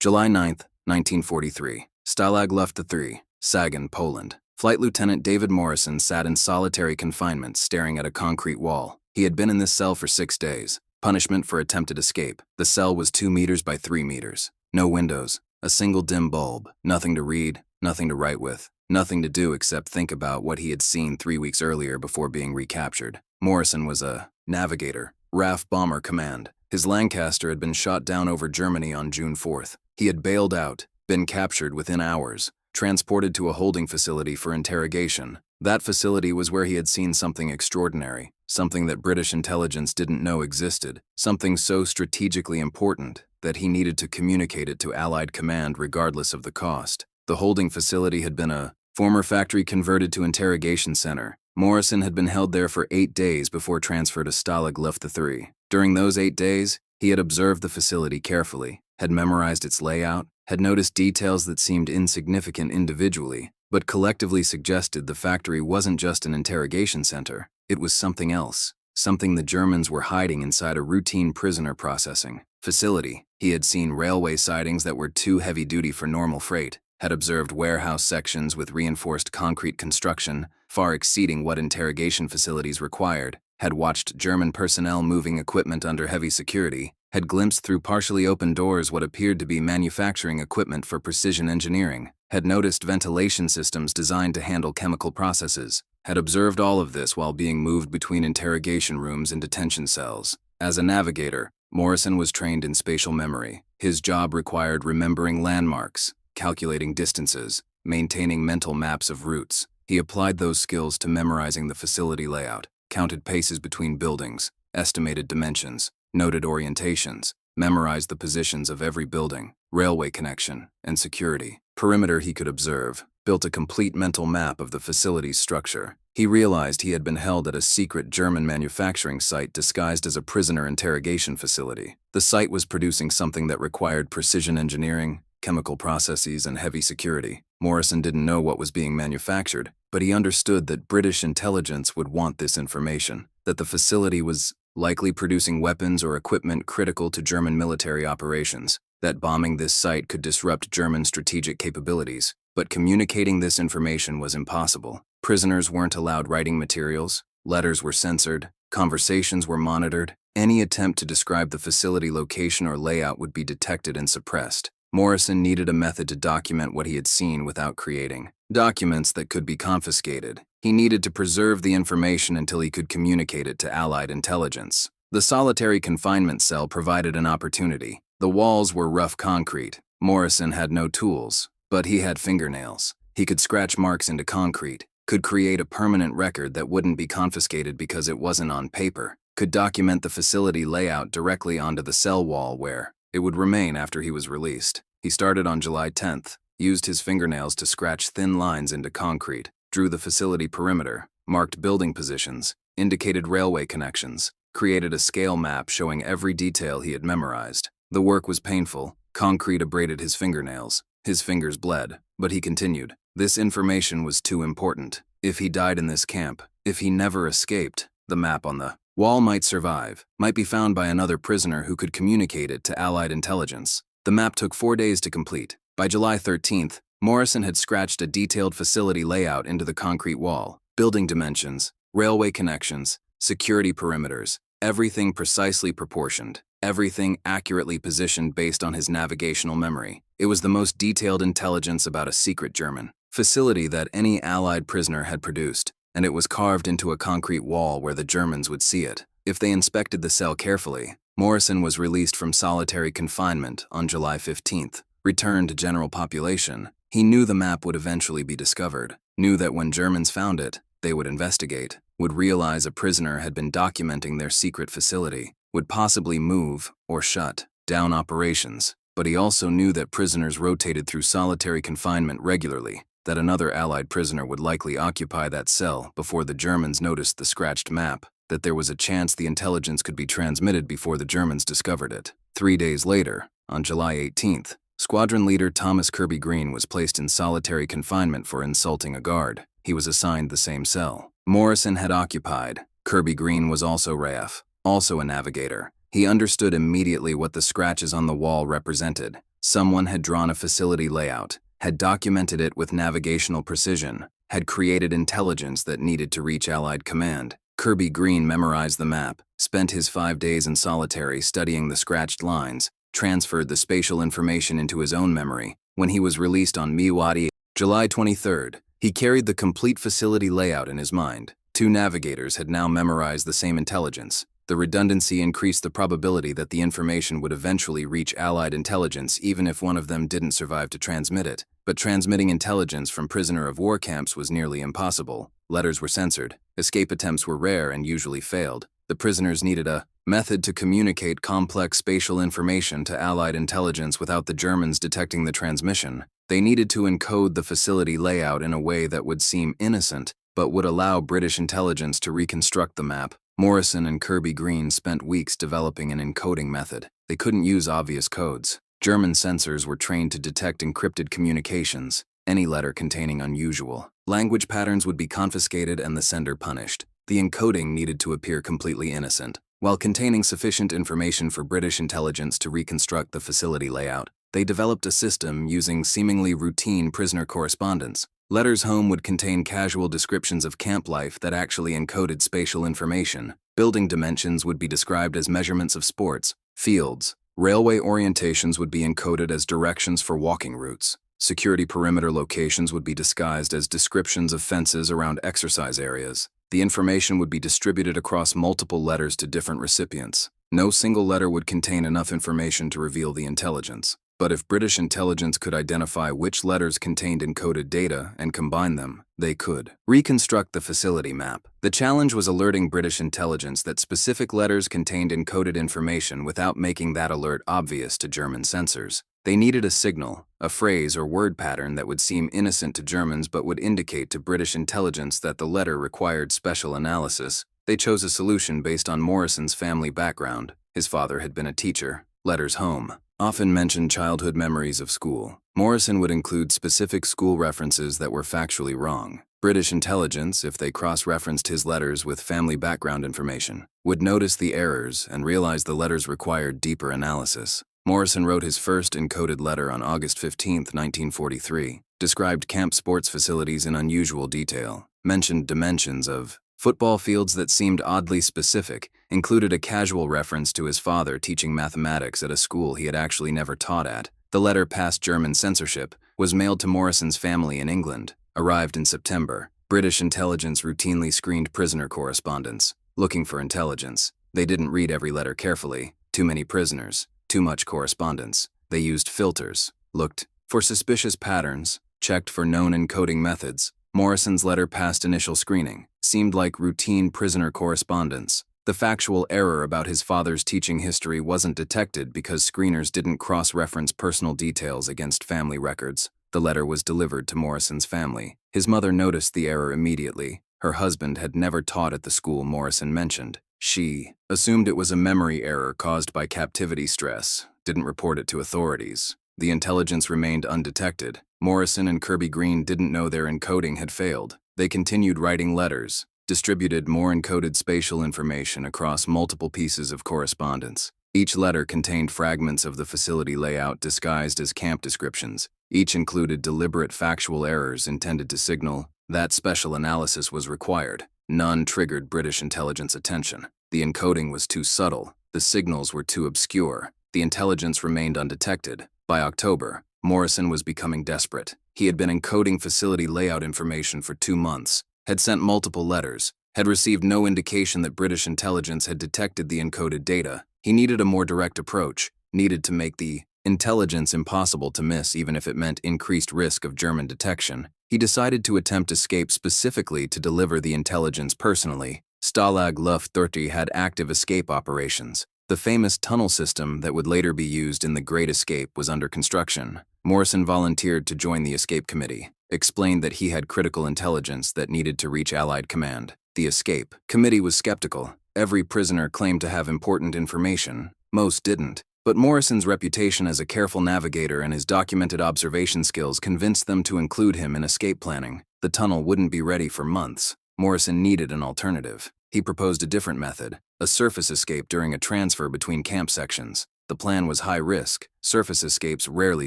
July 9, 1943. Stalag Luft 3, Sagan, Poland. Flight Lieutenant David Morrison sat in solitary confinement staring at a concrete wall. He had been in this cell for 6 days. Punishment for attempted escape. The cell was 2 meters by 3 meters. No windows. A single dim bulb. Nothing to read, nothing to write with. Nothing to do except think about what he had seen 3 weeks earlier before being recaptured. Morrison was a navigator, RAF Bomber Command. His Lancaster had been shot down over Germany on June 4th. He had bailed out, been captured within hours, transported to a holding facility for interrogation. That facility was where he had seen something extraordinary, something that British intelligence didn't know existed, something so strategically important that he needed to communicate it to Allied command regardless of the cost. The holding facility had been a former factory converted to interrogation center. Morrison had been held there for 8 days before transfer to Stalag Luft 3. During those 8 days, he had observed the facility carefully, had memorized its layout, had noticed details that seemed insignificant individually, but collectively suggested the factory wasn't just an interrogation center, it was something else, something the Germans were hiding inside a routine prisoner processing facility. He had seen railway sidings that were too heavy-duty for normal freight, had observed warehouse sections with reinforced concrete construction, far exceeding what interrogation facilities required, had watched German personnel moving equipment under heavy security, had glimpsed through partially open doors what appeared to be manufacturing equipment for precision engineering, had noticed ventilation systems designed to handle chemical processes, had observed all of this while being moved between interrogation rooms and detention cells. As a navigator, Morrison was trained in spatial memory. His job required remembering landmarks, calculating distances, maintaining mental maps of routes. He applied those skills to memorizing the facility layout, counted paces between buildings, estimated dimensions, noted orientations, memorized the positions of every building, railway connection, and security perimeter he could observe, built a complete mental map of the facility's structure. He realized he had been held at a secret German manufacturing site disguised as a prisoner interrogation facility. The site was producing something that required precision engineering, chemical processes, and heavy security. Morrison didn't know what was being manufactured, but he understood that British intelligence would want this information, that the facility was likely producing weapons or equipment critical to German military operations, that bombing this site could disrupt German strategic capabilities. But communicating this information was impossible. Prisoners weren't allowed writing materials, letters were censored, conversations were monitored. Any attempt to describe the facility location or layout would be detected and suppressed. Morrison needed a method to document what he had seen without creating documents that could be confiscated. He needed to preserve the information until he could communicate it to Allied intelligence. The solitary confinement cell provided an opportunity. The walls were rough concrete. Morrison had no tools, but he had fingernails. He could scratch marks into concrete, could create a permanent record that wouldn't be confiscated because it wasn't on paper, could document the facility layout directly onto the cell wall where it would remain after he was released. He started on July 10th, used his fingernails to scratch thin lines into concrete, drew the facility perimeter, marked building positions, indicated railway connections, created a scale map showing every detail he had memorized. The work was painful. Concrete abraded his fingernails. His fingers bled, but he continued. This information was too important. If he died in this camp, if he never escaped, the map on the wall might survive, might be found by another prisoner who could communicate it to Allied intelligence. The map took 4 days to complete. By July 13th, Morrison had scratched a detailed facility layout into the concrete wall, building dimensions, railway connections, security perimeters, everything precisely proportioned, everything accurately positioned based on his navigational memory. It was the most detailed intelligence about a secret German facility that any Allied prisoner had produced, and it was carved into a concrete wall where the Germans would see it. If they inspected the cell carefully, Morrison was released from solitary confinement on July 15th, returned to general population. He knew the map would eventually be discovered, knew that when Germans found it, they would investigate, would realize a prisoner had been documenting their secret facility, would possibly move or shut down operations. But he also knew that prisoners rotated through solitary confinement regularly, that another Allied prisoner would likely occupy that cell before the Germans noticed the scratched map, that there was a chance the intelligence could be transmitted before the Germans discovered it. 3 days later, on July 18th, Squadron Leader Thomas Kirby Green was placed in solitary confinement for insulting a guard. He was assigned the same cell Morrison had occupied. Kirby Green was also RAF, also a navigator. He understood immediately what the scratches on the wall represented. Someone had drawn a facility layout, had documented it with navigational precision, had created intelligence that needed to reach Allied command. Kirby Green memorized the map, spent his 5 days in solitary studying the scratched lines, transferred the spatial information into his own memory. When he was released on Miwadi, July 23rd, he carried the complete facility layout in his mind. 2 navigators had now memorized the same intelligence. The redundancy increased the probability that the information would eventually reach Allied intelligence even if one of them didn't survive to transmit it. But transmitting intelligence from prisoner of war camps was nearly impossible. Letters were censored. Escape attempts were rare and usually failed. The prisoners needed a method to communicate complex spatial information to Allied intelligence without the Germans detecting the transmission. They needed to encode the facility layout in a way that would seem innocent, but would allow British intelligence to reconstruct the map. Morrison and Kirby Green spent weeks developing an encoding method. They couldn't use obvious codes. German sensors were trained to detect encrypted communications. Any letter containing unusual language patterns would be confiscated and the sender punished. The encoding needed to appear completely innocent, while containing sufficient information for British intelligence to reconstruct the facility layout. They developed a system using seemingly routine prisoner correspondence. Letters home would contain casual descriptions of camp life that actually encoded spatial information. Building dimensions would be described as measurements of sports, fields. Railway orientations would be encoded as directions for walking routes. Security perimeter locations would be disguised as descriptions of fences around exercise areas. The information would be distributed across multiple letters to different recipients. No single letter would contain enough information to reveal the intelligence. But if British intelligence could identify which letters contained encoded data and combine them, they could reconstruct the facility map. The challenge was alerting British intelligence that specific letters contained encoded information without making that alert obvious to German sensors. They needed a signal, a phrase or word pattern that would seem innocent to Germans but would indicate to British intelligence that the letter required special analysis. They chose a solution based on Morrison's family background. His father had been a teacher. Letters home often mentioned childhood memories of school. Morrison would include specific school references that were factually wrong. British intelligence, if they cross-referenced his letters with family background information, would notice the errors and realize the letters required deeper analysis. Morrison wrote his first encoded letter on August 15, 1943, described camp sports facilities in unusual detail, mentioned dimensions of football fields that seemed oddly specific, included a casual reference to his father teaching mathematics at a school he had actually never taught at. The letter passed German censorship, was mailed to Morrison's family in England, arrived in September. British intelligence routinely screened prisoner correspondence, looking for intelligence. They didn't read every letter carefully. Too many prisoners, too much correspondence. They used filters, looked for suspicious patterns, checked for known encoding methods. Morrison's letter passed initial screening, seemed like routine prisoner correspondence. The factual error about his father's teaching history wasn't detected because screeners didn't cross-reference personal details against family records. The letter was delivered to Morrison's family. His mother noticed the error immediately. Her husband had never taught at the school Morrison mentioned. She assumed it was a memory error caused by captivity stress, didn't report it to authorities. The intelligence remained undetected. Morrison and Kirby Green didn't know their encoding had failed. They continued writing letters, distributed more encoded spatial information across multiple pieces of correspondence. Each letter contained fragments of the facility layout disguised as camp descriptions. Each included deliberate factual errors intended to signal that special analysis was required. None triggered British intelligence attention. The encoding was too subtle. The signals were too obscure. The intelligence remained undetected. By October, Morrison was becoming desperate. He had been encoding facility layout information for 2 months, had sent multiple letters, had received no indication that British intelligence had detected the encoded data. He needed a more direct approach, needed to make the intelligence impossible to miss even if it meant increased risk of German detection. He decided to attempt escape specifically to deliver the intelligence personally. Stalag Luft 30 had active escape operations. The famous tunnel system that would later be used in the Great Escape was under construction. Morrison volunteered to join the escape committee, explained that he had critical intelligence that needed to reach Allied command. The escape committee was skeptical. Every prisoner claimed to have important information. Most didn't. But Morrison's reputation as a careful navigator and his documented observation skills convinced them to include him in escape planning. The tunnel wouldn't be ready for months. Morrison needed an alternative. He proposed a different method, a surface escape during a transfer between camp sections. The plan was high risk, surface escapes rarely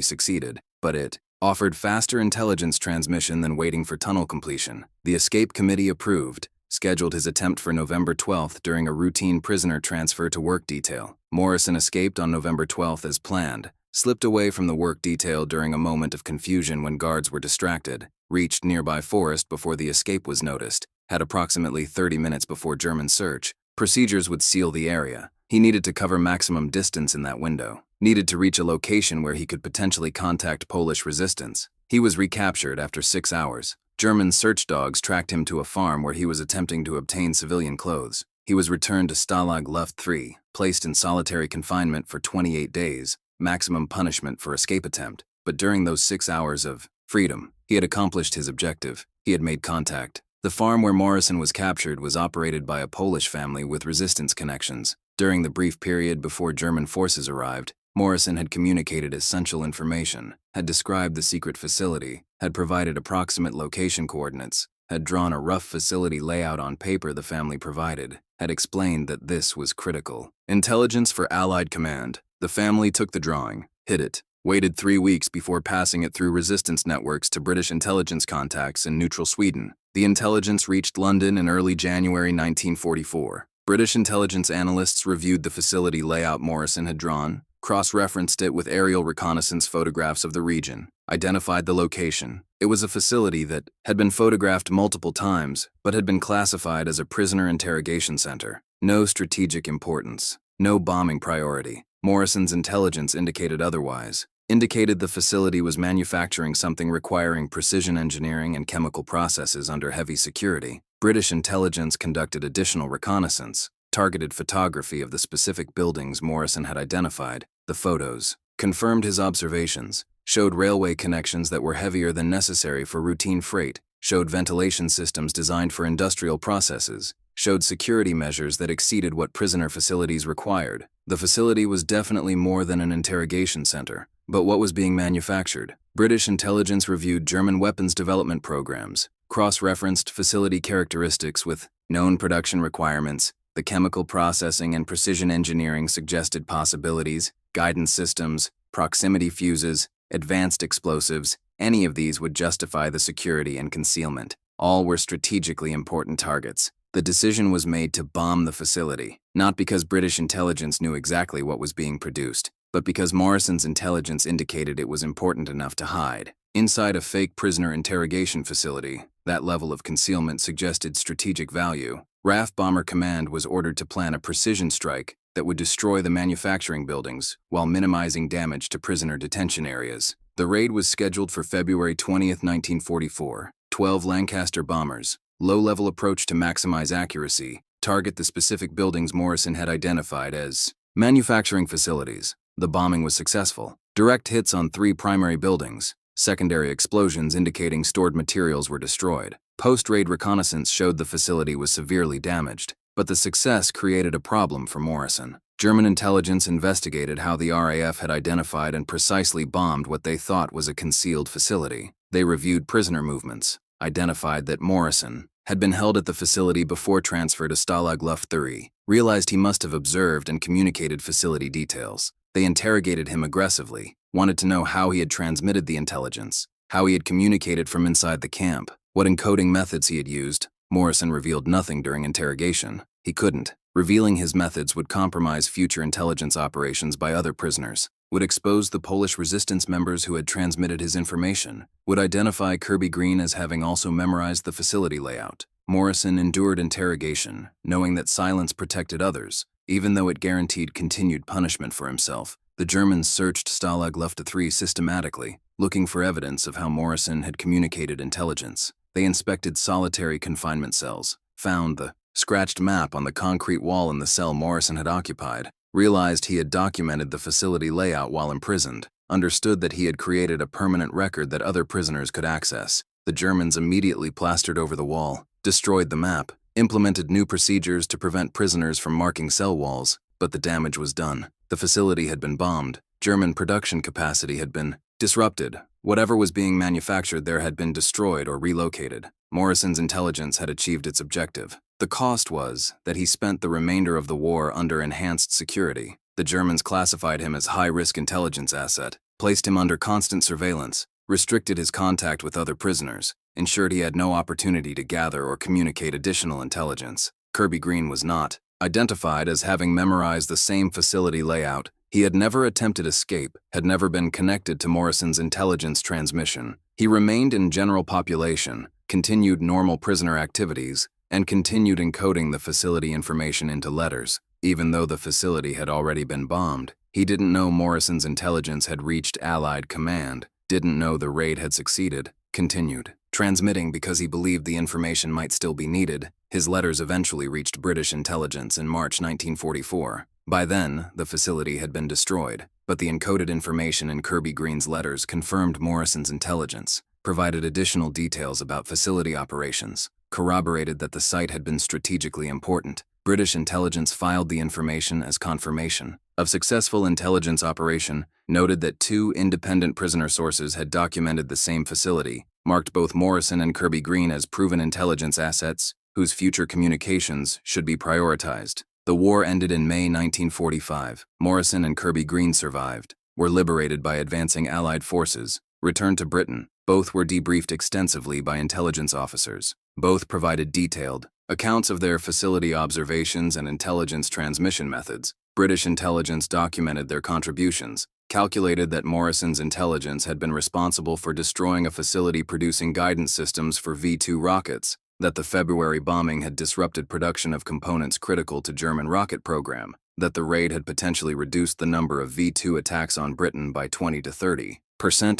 succeeded, but it offered faster intelligence transmission than waiting for tunnel completion. The escape committee approved, scheduled his attempt for November 12th during a routine prisoner transfer to work detail. Morrison escaped on November 12th as planned, slipped away from the work detail during a moment of confusion when guards were distracted, reached nearby forest before the escape was noticed, had approximately 30 minutes before German search. Procedures would seal the area. He needed to cover maximum distance in that window, needed to reach a location where he could potentially contact Polish resistance. He was recaptured after 6 hours. German search dogs tracked him to a farm where he was attempting to obtain civilian clothes. He was returned to Stalag Luft 3, placed in solitary confinement for 28 days, maximum punishment for escape attempt. But during those 6 hours of freedom, he had accomplished his objective. He had made contact. The farm where Morrison was captured was operated by a Polish family with resistance connections. During the brief period before German forces arrived, Morrison had communicated essential information, had described the secret facility, had provided approximate location coordinates, had drawn a rough facility layout on paper the family provided, had explained that this was critical. Intelligence for Allied command. The family took the drawing, hid it, waited 3 weeks before passing it through resistance networks to British intelligence contacts in neutral Sweden. The intelligence reached London in early January 1944. British intelligence analysts reviewed the facility layout Morrison had drawn, cross-referenced it with aerial reconnaissance photographs of the region, identified the location. It was a facility that had been photographed multiple times, but had been classified as a prisoner interrogation center. No strategic importance, no bombing priority. Morrison's intelligence indicated otherwise. Indicated the facility was manufacturing something requiring precision engineering and chemical processes under heavy security. British intelligence conducted additional reconnaissance, targeted photography of the specific buildings Morrison had identified. The photos confirmed his observations, showed railway connections that were heavier than necessary for routine freight, showed ventilation systems designed for industrial processes, showed security measures that exceeded what prisoner facilities required. The facility was definitely more than an interrogation center. But what was being manufactured? British intelligence reviewed German weapons development programs, cross-referenced facility characteristics with known production requirements. The chemical processing and precision engineering suggested possibilities, guidance systems, proximity fuses, advanced explosives. Any of these would justify the security and concealment. All were strategically important targets. The decision was made to bomb the facility, not because British intelligence knew exactly what was being produced, but because Morrison's intelligence indicated it was important enough to hide. Inside a fake prisoner interrogation facility, that level of concealment suggested strategic value. RAF Bomber Command was ordered to plan a precision strike that would destroy the manufacturing buildings while minimizing damage to prisoner detention areas. The raid was scheduled for February 20, 1944. 12 Lancaster bombers, low-level approach to maximize accuracy, target the specific buildings Morrison had identified as manufacturing facilities. The bombing was successful. Direct hits on 3 primary buildings. Secondary explosions indicating stored materials were destroyed. Post-raid reconnaissance showed the facility was severely damaged, but the success created a problem for Morrison. German intelligence investigated how the RAF had identified and precisely bombed what they thought was a concealed facility. They reviewed prisoner movements, identified that Morrison had been held at the facility before transfer to Stalag Luft 3, realized he must have observed and communicated facility details. They interrogated him aggressively, wanted to know how he had transmitted the intelligence, how he had communicated from inside the camp, what encoding methods he had used. Morrison revealed nothing during interrogation. He couldn't. Revealing his methods would compromise future intelligence operations by other prisoners, would expose the Polish resistance members who had transmitted his information, would identify Kirby Green as having also memorized the facility layout. Morrison endured interrogation, knowing that silence protected others, even though it guaranteed continued punishment for himself. The Germans searched Stalag Luft 3 systematically, looking for evidence of how Morrison had communicated intelligence. They inspected solitary confinement cells, found the scratched map on the concrete wall in the cell Morrison had occupied, realized he had documented the facility layout while imprisoned, understood that he had created a permanent record that other prisoners could access. The Germans immediately plastered over the wall, destroyed the map, implemented new procedures to prevent prisoners from marking cell walls, but the damage was done. The facility had been bombed. German production capacity had been disrupted. Whatever was being manufactured there had been destroyed or relocated. Morrison's intelligence had achieved its objective. The cost was that he spent the remainder of the war under enhanced security. The Germans classified him as high-risk intelligence asset, placed him under constant surveillance, restricted his contact with other prisoners, ensured he had no opportunity to gather or communicate additional intelligence. Kirby Green was not identified as having memorized the same facility layout. He had never attempted escape, had never been connected to Morrison's intelligence transmission. He remained in general population, continued normal prisoner activities, and continued encoding the facility information into letters. Even though the facility had already been bombed, he didn't know Morrison's intelligence had reached Allied command, didn't know the raid had succeeded, continued transmitting because he believed the information might still be needed. His letters eventually reached British intelligence in March 1944. By then, the facility had been destroyed, but the encoded information in Kirby Green's letters confirmed Morrison's intelligence, provided additional details about facility operations, corroborated that the site had been strategically important. British intelligence filed the information as confirmation of successful intelligence operation, noted that 2 independent prisoner sources had documented the same facility, marked both Morrison and Kirby Green as proven intelligence assets, whose future communications should be prioritized. The war ended in May 1945. Morrison and Kirby Green survived, were liberated by advancing Allied forces, returned to Britain. Both were debriefed extensively by intelligence officers. Both provided detailed accounts of their facility observations and intelligence transmission methods. British intelligence documented their contributions, calculated that Morrison's intelligence had been responsible for destroying a facility producing guidance systems for V-2 rockets, that the February bombing had disrupted production of components critical to German rocket program, that the raid had potentially reduced the number of V-2 attacks on Britain by 20 to 30%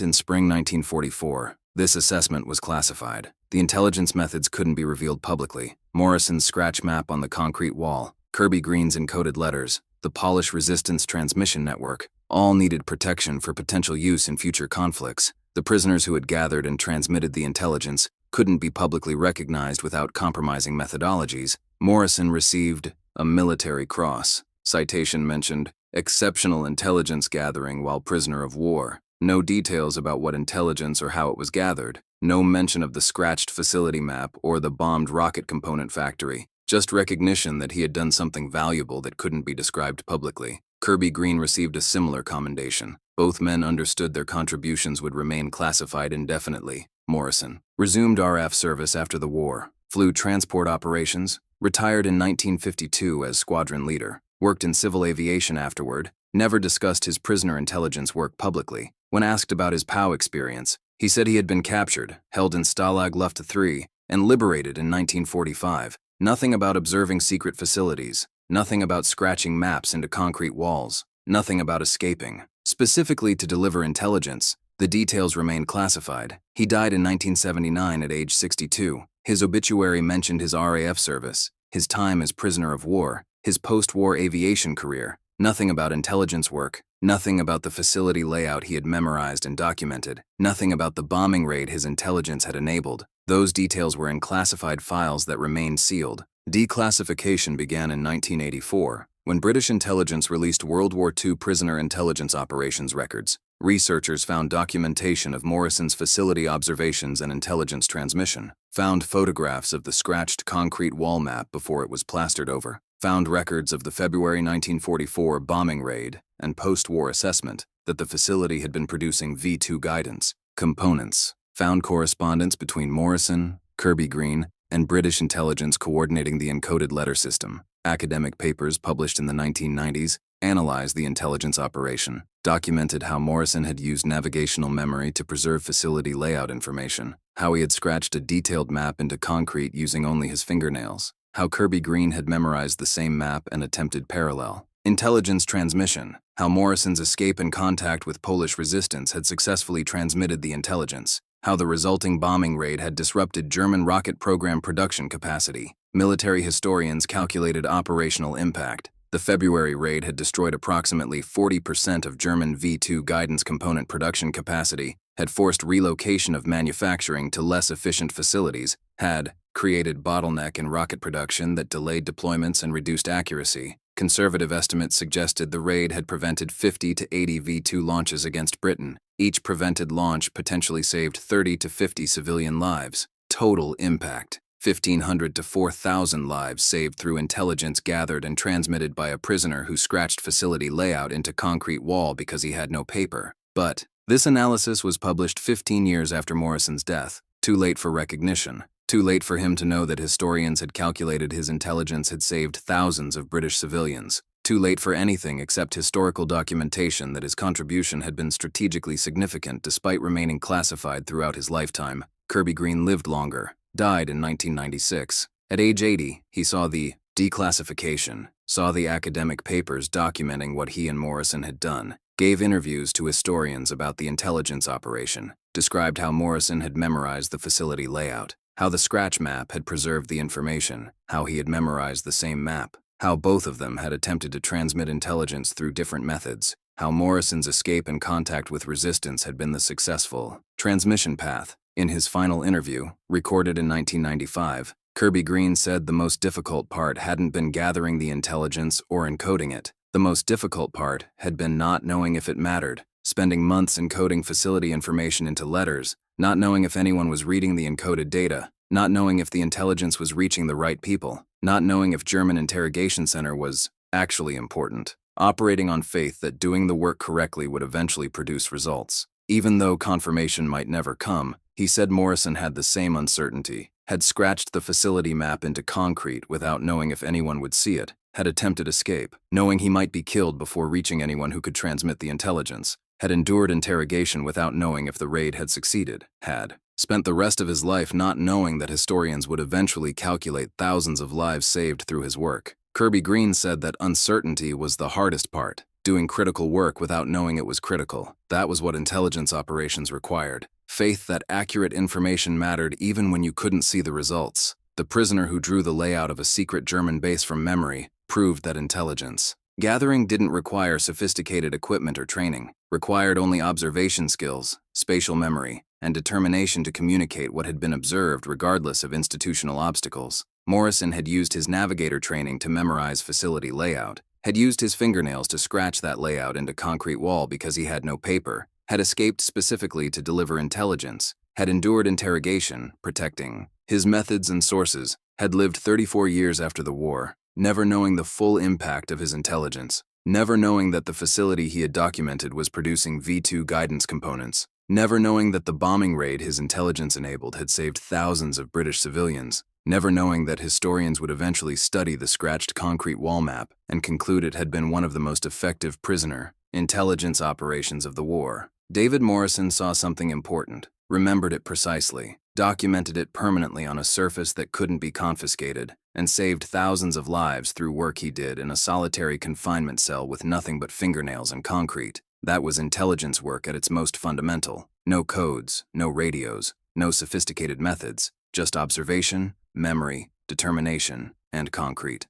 in spring 1944. This assessment was classified. The intelligence methods couldn't be revealed publicly. Morrison's scratch map on the concrete wall, Kirby Green's encoded letters, the Polish resistance transmission network, all needed protection for potential use in future conflicts. The prisoners who had gathered and transmitted the intelligence couldn't be publicly recognized without compromising methodologies. Morrison received a military cross. Citation mentioned exceptional intelligence gathering while prisoner of war. No details about what intelligence or how it was gathered. No mention of the scratched facility map or the bombed rocket component factory. Just recognition that he had done something valuable that couldn't be described publicly. Kirby Green received a similar commendation. Both men understood their contributions would remain classified indefinitely. Morrison resumed RAF service after the war, flew transport operations, retired in 1952 as squadron leader, worked in civil aviation afterward, never discussed his prisoner intelligence work publicly. When asked about his POW experience, he said he had been captured, held in Stalag Luft III, and liberated in 1945. Nothing about observing secret facilities, nothing about scratching maps into concrete walls, nothing about escaping. Specifically to deliver intelligence, the details remain classified. He died in 1979 at age 62. His obituary mentioned his RAF service, his time as prisoner of war, his post-war aviation career. Nothing about intelligence work, nothing about the facility layout he had memorized and documented, nothing about the bombing raid his intelligence had enabled. Those details were in classified files that remained sealed. Declassification began in 1984, when British intelligence released World War II prisoner intelligence operations records. Researchers found documentation of Morrison's facility observations and intelligence transmission, found photographs of the scratched concrete wall map before it was plastered over, found records of the February 1944 bombing raid and post-war assessment that the facility had been producing V-2 guidance components, found correspondence between Morrison, Kirby Green, and British intelligence coordinating the encoded letter system. Academic papers published in the 1990s analyzed the intelligence operation, documented how Morrison had used navigational memory to preserve facility layout information, how he had scratched a detailed map into concrete using only his fingernails, how Kirby Green had memorized the same map and attempted parallel intelligence transmission, how Morrison's escape and contact with Polish resistance had successfully transmitted the intelligence, how the resulting bombing raid had disrupted German rocket program production capacity. Military historians calculated operational impact. The February raid had destroyed approximately 40% of German V-2 guidance component production capacity, had forced relocation of manufacturing to less efficient facilities, had created bottleneck in rocket production that delayed deployments and reduced accuracy. Conservative estimates suggested the raid had prevented 50 to 80 V-2 launches against Britain. Each prevented launch potentially saved 30 to 50 civilian lives. Total impact: 1,500 to 4,000 lives saved through intelligence gathered and transmitted by a prisoner who scratched facility layout into concrete wall because he had no paper. But this analysis was published 15 years after Morrison's death. Too late for recognition. Too late for him to know that historians had calculated his intelligence had saved thousands of British civilians. Too late for anything except historical documentation that his contribution had been strategically significant despite remaining classified throughout his lifetime. Kirby Green lived longer, died in 1996. At age 80, he saw the declassification, saw the academic papers documenting what he and Morrison had done, gave interviews to historians about the intelligence operation, described how Morrison had memorized the facility layout, how the scratch map had preserved the information, how he had memorized the same map, how both of them had attempted to transmit intelligence through different methods, how Morrison's escape and contact with resistance had been the successful transmission path. In his final interview, recorded in 1995, Kirby Green said the most difficult part hadn't been gathering the intelligence or encoding it. The most difficult part had been not knowing if it mattered, spending months encoding facility information into letters, not knowing if anyone was reading the encoded data, not knowing if the intelligence was reaching the right people, not knowing if German interrogation center was actually important, operating on faith that doing the work correctly would eventually produce results. Even though confirmation might never come, he said Morrison had the same uncertainty, had scratched the facility map into concrete without knowing if anyone would see it, had attempted escape, knowing he might be killed before reaching anyone who could transmit the intelligence, had endured interrogation without knowing if the raid had succeeded, had spent the rest of his life not knowing that historians would eventually calculate thousands of lives saved through his work. Kirby Green said that uncertainty was the hardest part, doing critical work without knowing it was critical. That was what intelligence operations required. Faith that accurate information mattered even when you couldn't see the results. The prisoner who drew the layout of a secret German base from memory proved that intelligence gathering didn't require sophisticated equipment or training, required only observation skills, spatial memory, and determination to communicate what had been observed regardless of institutional obstacles. Morrison had used his navigator training to memorize facility layout, had used his fingernails to scratch that layout into concrete wall because he had no paper, had escaped specifically to deliver intelligence, had endured interrogation, protecting his methods and sources, had lived 34 years after the war, never knowing the full impact of his intelligence, never knowing that the facility he had documented was producing V2 guidance components, never knowing that the bombing raid his intelligence enabled had saved thousands of British civilians, never knowing that historians would eventually study the scratched concrete wall map and conclude it had been one of the most effective prisoner intelligence operations of the war. David Morrison saw something important, remembered it precisely, documented it permanently on a surface that couldn't be confiscated, and saved thousands of lives through work he did in a solitary confinement cell with nothing but fingernails and concrete. That was intelligence work at its most fundamental. No codes, no radios, no sophisticated methods, just observation, memory, determination, and concrete.